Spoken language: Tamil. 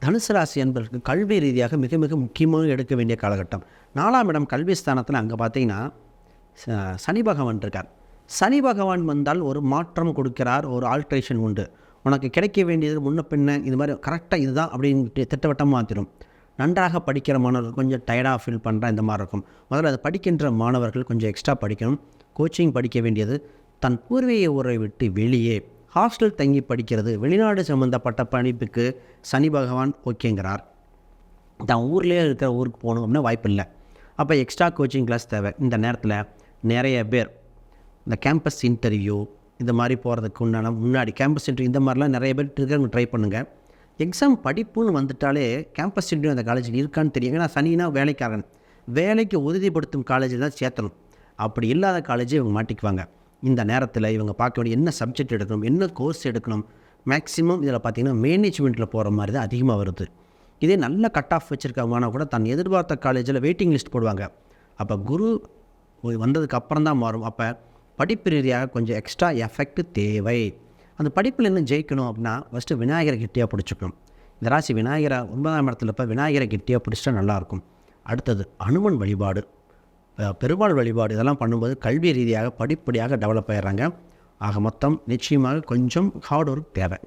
தனுசு ராசி என்பதற்கு கல்வி ரீதியாக மிக மிக முக்கியமாக எடுக்க வேண்டிய காலகட்டம். 4ஆம் இடம் கல்வி ஸ்தானத்தில் அங்கே பார்த்தீங்கன்னா சனி பகவான் இருக்கார். சனி பகவான் வந்தால் ஒரு மாற்றம் கொடுக்கிறார், ஒரு ஆல்ட்ரேஷன் உண்டு. உனக்கு கிடைக்க வேண்டியது முன்ன பின்ன இது மாதிரி கரெக்டாக இதுதான் அப்படின்னு திட்டவட்டமாக மாற்றிடும். நன்றாக படிக்கிற மாணவர்கள் கொஞ்சம் டயர்டாக ஃபீல் பண்ணுற இந்த மாதிரி இருக்கும். முதல்ல அதை படிக்கின்ற மாணவர்கள் கொஞ்சம் எக்ஸ்ட்ரா படிக்கணும். கோச்சிங் படிக்க வேண்டியது, தன் பூர்வீக ஊரை விட்டு வெளியே ஹாஸ்டல் தங்கி படிக்கிறது, வெளிநாடு சம்மந்தப்பட்ட படிப்புக்கு சனி பகவான் ஓகேங்கிறார். தான் ஊர்லேயே இருக்கிற ஊருக்கு போகணும் அப்படின்னா வாய்ப்பு இல்லை. அப்போ எக்ஸ்ட்ரா கோச்சிங் கிளாஸ் தேவை. இந்த நேரத்தில் நிறைய பேர் இந்த கேம்பஸ் இன்டர்வியூ இந்த மாதிரி போகிறதுக்கு முன்னாடி கேம்பஸ் இன்டர்வியூ இந்த மாதிரிலாம் நிறைய பேர் ட்ரை பண்ணுங்கள். எக்ஸாம் படிப்புன்னு வந்துட்டாலே கேம்பஸ் இன்டர்வியூ அந்த காலேஜில் இருக்கான்னு தெரியும். ஏன்னா சனினா வேலைக்காரன், வேலைக்கு உறுதிப்படுத்தும் காலேஜில் தான் சேர்த்தணும். அப்படி இல்லாத காலேஜை இவங்க மாட்டிக்குவாங்க. இந்த நேரத்தில் இவங்க பார்க்க வேண்டிய என்ன சப்ஜெக்ட் எடுக்கணும், என்ன கோர்ஸ் எடுக்கணும். மேக்ஸிமம் இதில் பார்த்திங்கன்னா மேனேஜ்மெண்ட்டில் போகிற மாதிரி தான் அதிகமாக வருது. இதே நல்ல கட் ஆஃப் வச்சுருக்கவங்கன்னா கூட தன் எதிர்பார்த்த காலேஜில் வெயிட்டிங் லிஸ்ட் போடுவாங்க. அப்போ குரு வந்ததுக்கு அப்புறம் தான் மாறும். அப்போ படிப்பு ரீதியாக கொஞ்சம் எக்ஸ்ட்ரா எஃபெக்ட் தேவை. அந்த படிப்பில் என்ன ஜெயிக்கணும் அப்படின்னா ஃபஸ்ட்டு விநாயகரை கெட்டியாக பிடிச்சிக்கணும். இந்த ராசி விநாயகரை 9ஆம் இடத்துல இப்போ விநாயகரை கெட்டியாக பிடிச்சிட்டா நல்லாயிருக்கும். அடுத்தது அனுமன் வழிபாடு, பெருமாள் வழிபாடு, இதெல்லாம் பண்ணும்போது கல்வி ரீதியாக படிப்படியாக டெவலப் ஆகிடுறாங்க. ஆக மொத்தம் நிச்சயமாக கொஞ்சம் ஹார்ட் ஒர்க் தேவை.